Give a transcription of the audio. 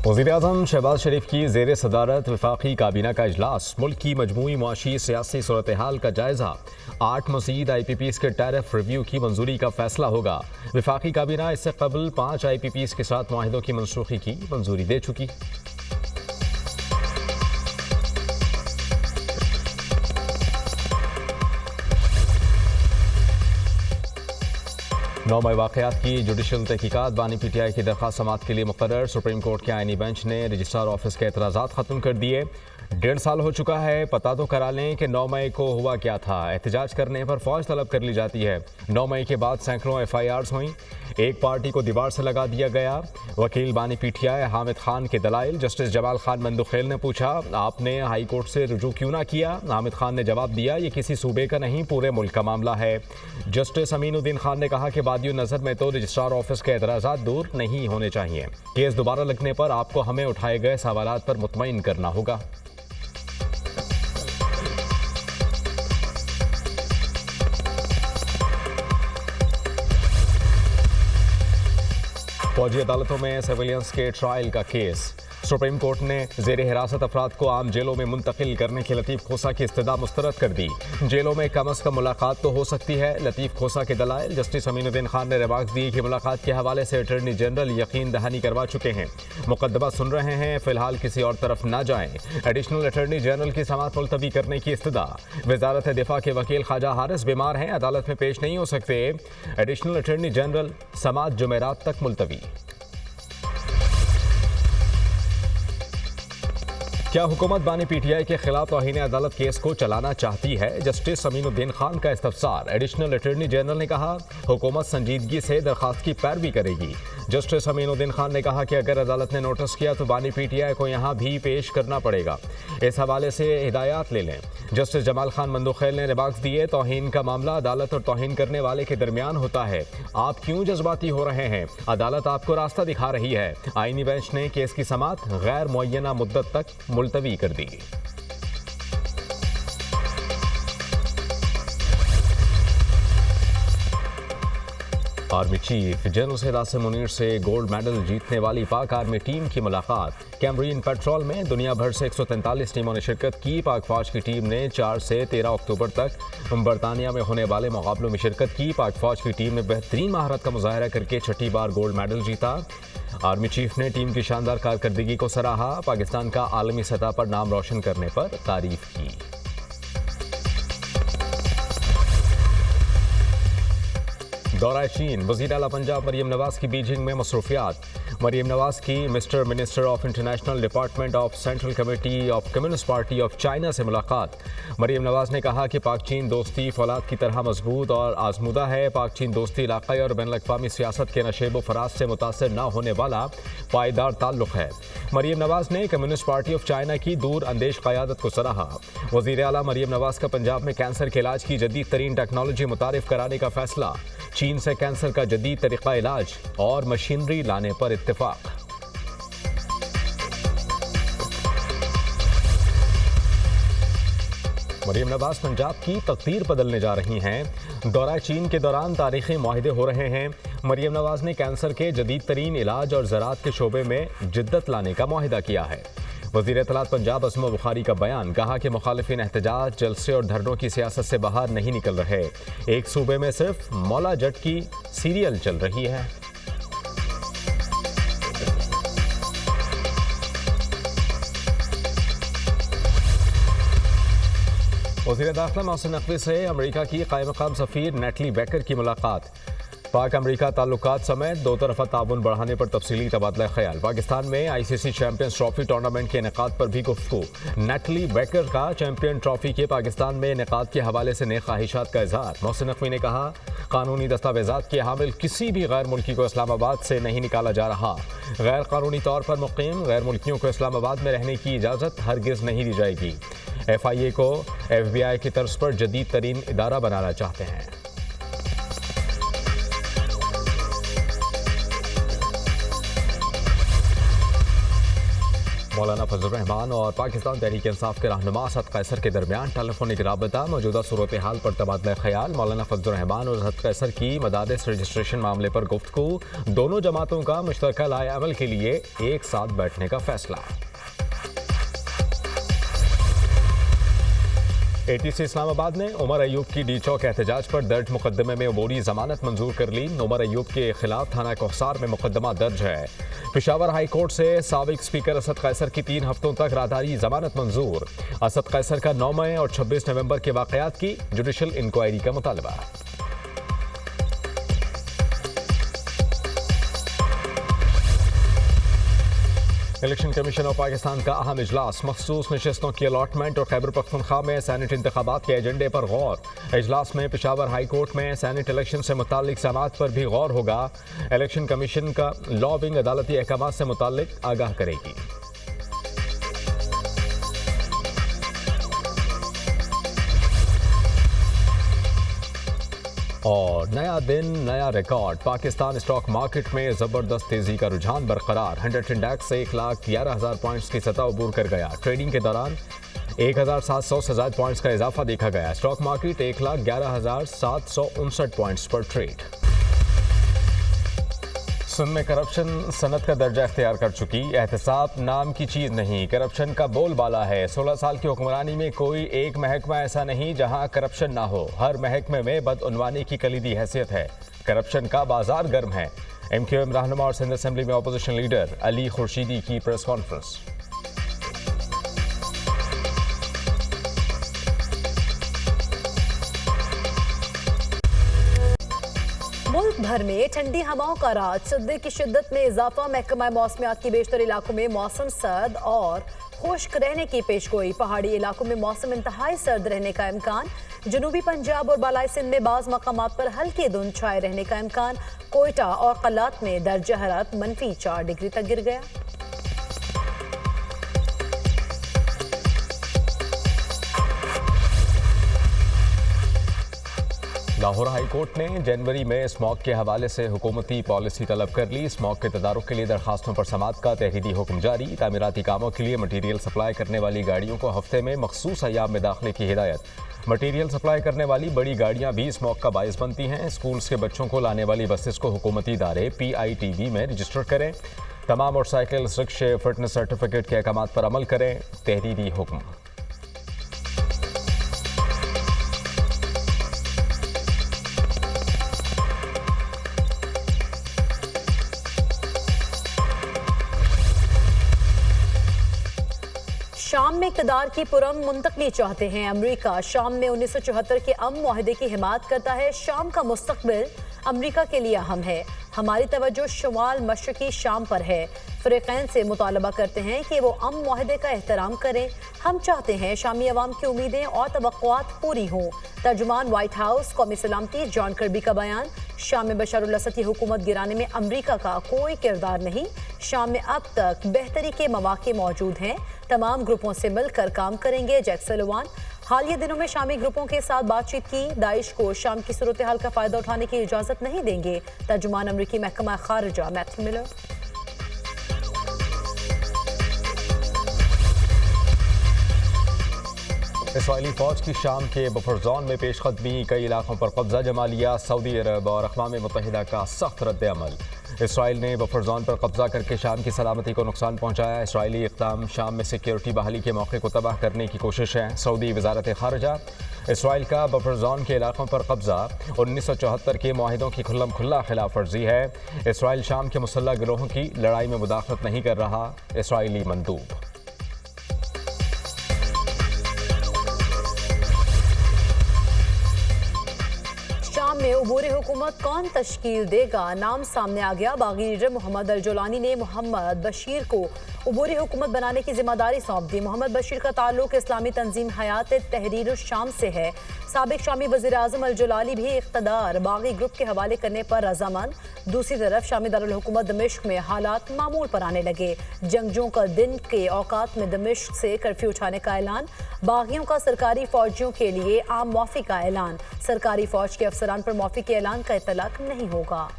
वज़ीर-ए-आज़म शहबाज शरीफ की ज़ेर सदारत वफाकी काबीना का इजलास, मुल्क की मजमूई मुआशी सियासी सूरत हाल का जायज़ा। 8 मज़ीद IPPs के टैरिफ रिव्यू की मंजूरी का फैसला होगा। वफाकी काबीना इससे कबल 5 IPPs के साथ मुआहिदों की मनसूखी की मंजूरी दे चुकी। नौ मई वाक़यात की जुडिशल तहकीकात बानी PTI की दरख्वास्त समाअत के लिए मुकर्रर। सुप्रीम कोर्ट के आईनी बेंच ने रजिस्ट्रार ऑफिस के एतराज़ात ख़त्म कर दिए। 1.5 साल हो चुका है, पता तो करा लें कि 9 मई को हुआ क्या था। एहतजाज करने पर फ़ौज तलब कर ली जाती है। 9 मई के बाद सैकड़ों FIRs हुई, एक पार्टी को दीवार से लगा दिया गया। वकील बानी PTI हामिद खान के दलाइल। जस्टिस जमाल खान मंदुखेल ने पूछा, आपने हाई कोर्ट से रुजू क्यों ना किया? हामिद खान ने जवाब दिया, ये किसी सूबे का नहीं, पूरे मुल्क का मामला है। जस्टिस अमीनुद्दीन खान ने कहा कि बादियो नज़र में तो रजिस्ट्रार ऑफिस के एतराज़ात दूर नहीं होने चाहिए। केस दोबारा लगने पर आपको हमें उठाए गए सवालात पर मुतमईन करना होगा। फौजी अदालतों में सिविलियंस के ट्रायल का केस। सुप्रीम कोर्ट ने जेर हिरासत अफराद को आम जेलों में मुंतकिल करने की लतीफ़ खोसा की इस्तदा मुस्तरद कर दी। जेलों में कम अज़ कम मुलाकात तो हो सकती है। लतीफ़ खोसा के दलाइल। जस्टिस अमीनुद्दीन खान ने रिमार्क्स दिए कि मुलाकात के हवाले से अटॉर्नी जनरल यकीन दहानी करवा चुके हैं। मुकदमा सुन रहे हैं, फिलहाल किसी और तरफ ना जाएं। एडिशनल अटॉर्नी जनरल की समाअत मुलतवी करने की इस्तदा। वजारत दिफा के वकील ख्वाजा हारिस बीमार हैं, अदालत में पेश नहीं हो सकते। एडिशनल अटॉर्नी जनरल समाअत जुमेरात तक मुलतवी। क्या हुकूमत बानी PTI के खिलाफ तौहीन अदालत केस को चलाना चाहती है? जस्टिस अमीनुद्दीन खान का इस्तफसार। एडिशनल अटॉर्नी जनरल ने कहा, हुकूमत संजीदगी से दरख्वास्त की पैरवी करेगी। जस्टिस अमीनुद्दीन खान ने कहा कि अगर अदालत ने नोटिस किया तो बानी PTI को यहाँ भी पेश करना पड़ेगा। इस हवाले से हिदायत ले लें। जस्टिस जमाल खान मंदुखेल ने रिमार्क्स दिए, तौहीन का मामला अदालत और तौहीन करने वाले के दरमियान होता है। आप क्यों जज्बाती हो रहे हैं? अदालत आपको रास्ता दिखा रही है। आईनी बेंच ने केस की समाअत गैर मुअय्यना मुद्दत तक मुलतवी कर दी। Army chief general Syed Asim Munir से गोल्ड मेडल जीतने वाली पाक आर्मी टीम की मुलाकात। कैमरीन पेट्रोल में दुनिया भर से 143 टीमों ने शिरकत की। पाक फौज की टीम ने 4 से 13 अक्टूबर तक बरतानिया में होने वाले मुकाबलों में शिरकत की। पाक फौज की टीम ने बेहतरीन महारत का मुजाहरा करके छठी बार गोल्ड मेडल जीता। आर्मी चीफ ने टीम की शानदार कारकर्दगी को सराहा। पाकिस्तान का आलमी सतह पर नाम रोशन करने पर तारीफ की। दौरा चीन। वज़ीर आला पंजाब मरियम नवाज की बीजिंग में मसरूफियात। मरियम नवाज की mister minister of international department of central committee of communist party of China से मुलाकात। मरियम नवाज ने कहा कि पाक चीन दोस्ती फौलाद की तरह मजबूत और आजमुदा है। पाक चीन दोस्ती इलाक़ाई और बैनुल-अक़वामी सियासत के नशेब व फराज से मुतासर न होने वाला पायदार ताल्लुक़ है। मरियम नवाज ने कम्युनिस्ट पार्टी ऑफ चाइना की दूर अंदेश क़यादत को सराहा। वज़ीर आला मरियम नवाज का पंजाब में कैंसर के इलाज की जदीद तरीन टेक्नोलॉजी मुतारिफ कराने का फैसला। चीन से कैंसर का जदीद तरीका इलाज और मशीनरी लाने पर इत्तेफाक। मरियम नवाज पंजाब की तकदीर बदलने जा रही हैं। दौरा चीन के दौरान तारीखी मुआहदे हो रहे हैं। मरियम नवाज ने कैंसर के जदीद तरीन इलाज और ज़राअत के शोबे में जिद्दत लाने का मुआहदा किया है। वज़ीर इत्तलात पंजाब असमा बुखारी का बयान। कहा कि मुखालिफिन एहतजाज, जलसे और धरनों की सियासत से बाहर नहीं निकल रहे। एक सूबे में सिर्फ मौला जट की सीरियल चल रही है। वज़ीर दाखिला मोहसिन नकवी से अमरीका की क़ायम-मक़ाम सफ़ीर नेटली बेकर की मुलाकात। पाक अमरीका ताल्लुकात समेत दो तरफ़ा ताउन बढ़ाने पर तफसीली तबादला ख्याल। पाकिस्तान में ICC चैंपियंस ट्रॉफी टूर्नामेंट के इनेकाद पर भी गुफ्तगू। नेटली बेकर का चैंपियन ट्रॉफी के पाकिस्तान में इनेकाद के हवाले से नेक ख्वाहिशात का इजहार। मोहसिन नकवी ने कहा, कानूनी दस्तावेजात के हामिल किसी भी गैर मुल्की को इस्लामाबाद से नहीं निकाला जा रहा। गैर कानूनी तौर पर मुकीम गैर मुल्कियों को इस्लामाबाद में रहने की इजाज़त हरगिज़ नहीं दी जाएगी। FIA को FBI की तर्ज पर जदीद तरीन इदारा बनाना चाहते हैं। मौलाना फजल रहमान और पाकिस्तान तहरीक इंसाफ के रहनुमा असद कैसर के दरमियान टेलीफोनिक राबता, मौजूदा सूरत हाल पर तबादला ख्याल। मौलाना फजल रहमान और असद कैसर की मदारिस रजिस्ट्रेशन मामले पर गुफ्तगू, दोनों जमातों का मुश्तरका लाए अमल के लिए एक साथ बैठने का फैसला। ATC इस्लामाबाद ने उमर अयूब की डी चौक एहतजाज पर दर्ज मुकदमे में अबूरी जमानत मंजूर कर ली। उमर अयूब के खिलाफ थाना कोहसार में मुकदमा दर्ज है। पेशावर हाई कोर्ट से साबिक स्पीकर असद कैसर की 3 हफ्तों तक राहदारी जमानत मंजूर। असद कैसर का 9 मई और 26 नवंबर के वाकयात की जुडिशल इंक्वायरी का मुतालबा। इलेक्शन कमीशन ऑफ पाकिस्तान का अहम इजलास, मखसूस नशस्तों की अलॉटमेंट और खैबर पख्तूनख्वा में सैनेट इंतखाबात के एजेंडे पर गौर। इजलास में पेशावर हाई कोर्ट में सैनेट इलेक्शन से मुतालिक समाअत पर भी गौर होगा। इलेक्शन कमीशन का लॉ विंग अदालती अहकामात से मुतालिक आगाह करेगी। और नया दिन नया रिकॉर्ड, पाकिस्तान स्टॉक मार्केट में जबरदस्त तेजी का रुझान बरकरार। 100 इंडेक्स 1,11,000 पॉइंट्स की सतह अबूर कर गया। ट्रेडिंग के दौरान 1,700 से ज्यादा पॉइंट्स का इजाफा देखा गया। स्टॉक मार्केट 1,11,759 पॉइंट्स पर ट्रेड। सिंध में करप्शन सनत का दर्जा इख्तियार कर चुकी। एहतसाब नाम की चीज नहीं, करप्शन का बोलबाला है। 16 साल की हुक्मरानी में कोई एक महकमा ऐसा नहीं जहां करप्शन ना हो। हर महकमे में बदउनवानी की कलीदी हैसियत है। करप्शन का बाजार गर्म है। MQM रहनुमा और सिंध असेंबली में अपोजिशन लीडर अली खुर्शीदी की प्रेस कॉन्फ्रेंस। मुल्क भर में ठंडी हवाओं का राज, सर्दी की शिद्दत में इजाफा। महकमा मौसमियात की बेशतर इलाकों में मौसम सर्द और खुश्क रहने की पेशगोई। पहाड़ी इलाकों में मौसम इंतहाई सर्द रहने का इम्कान। जनूबी पंजाब और बालाई सिंध में बाज़ मकामात पर हल्की धुंध छाए रहने का इम्कान। कोयटा और कलात में दर्जा हरारत -4 डिग्री तक गिर गया। लाहौर हाई कोर्ट ने जनवरी में स्मॉग के हवाले से हुकूमती पॉलिसी तलब कर ली। स्मॉग के तदारुक के लिए दरखास्तों पर समाअत का तहरीरी हुक्म जारी। तामीराती कामों के लिए मटीरियल सप्लाई करने वाली गाड़ियों को हफ्ते में मखसूस अय्याम में दाखिले की हिदायत। मटीरियल सप्लाई करने वाली बड़ी गाड़ियां भी स्मॉग का बायस बनती हैं। स्कूल्स के बच्चों को लाने वाली बसेस को हुकूमती इदारे PITV में रजिस्टर करें। तमाम मोटरसाइकिल रिक्शे फिटनेस सर्टिफिकेट के अहकामात पर अमल करें। तहरीरी हुक्म। शाम में इक़्तिदार की पुरअमन मुंतकली चाहते हैं। अमरीका शाम में 1974 के अमन मुआहदे की हिमायत करता है। शाम का मुस्तकबिल अमरीका के लिए अहम है। हमारी तवज्जो शुमाल मशरकी शाम पर है। फ़रीक़ैन से मुतालबा करते हैं कि वो अमन मुआहदे का एहतराम करें। हम चाहते हैं शामी अवाम की उम्मीदें और तवक्कुआत पूरी हों। तर्जुमान व्हाइट हाउस कौमी सलामती जॉन कर्बी का बयान। शाम में बशर अल असद की हुकूमत गिराने में अमरीका का कोई किरदार नहीं। शाम में अब तक बेहतरी के मौके मौजूद हैं। तमाम ग्रुपों से मिलकर काम करेंगे। Jake Sullivan. हालिया दिनों में शामी ग्रुपों के साथ बातचीत की। दाइश को शाम की सूरत हाल का फायदा उठाने की इजाजत नहीं देंगे। तर्जुमान अमरीकी महकमा खारिजा मैथ्यू मिलर। इसराइली फौज की शाम के बफर जोन में पेशकदमी, कई इलाकों पर कब्जा जमा लिया। सऊदी अरब और अक़वाम मुत्तहिदा का सख्त रद्द अमल। इसराइल ने बफर जोन पर कब्जा करके शाम की सलामती को नुकसान पहुंचाया। इसराइली इक़दाम शाम में सिक्योरिटी बहाली के मौके को तबाह करने की कोशिश है। सऊदी वज़ारत ख़ारिजा। इसराइल का बफर जोन के इलाकों पर कब्जा 1974 के मुआहिदों की खुल्लम खुल्ला खिलाफ वर्जी है। इसराइल शाम के मुसल्लह गिरोहों की लड़ाई में मुदाखलत नहीं कर रहा। इसराइली मंदूब। में उबूर हुकूमत कौन तश्कील देगा, नाम सामने आ गया। बागी लीडर मोहम्मद अल जोलानी ने मोहम्मद बशीर को उबूर हुकूमत बनाने की जिम्मेदारी सौंप दी। मोहम्मद बशीर का ताल्लुक इस्लामी तंजीम हयात तहरीर शाम से है। साबिक शामी वज़ीर आज़म अल जोलानी भी इक़्तिदार बागी ग्रुप के हवाले करने पर रजामंद। दूसरी तरफ शामी दारुल हुकूमत दमिश्क में हालात मामूल पर आने लगे। जंगजों का दिन के औकात में दमिश्क से कर्फ्यू उठाने का ऐलान। बागियों का सरकारी फौजियों के लिए आम मुआफ़ी का ऐलान। सरकारी फौज के अफसरान पर मुआफ़ी के ऐलान का इतलाक नहीं होगा।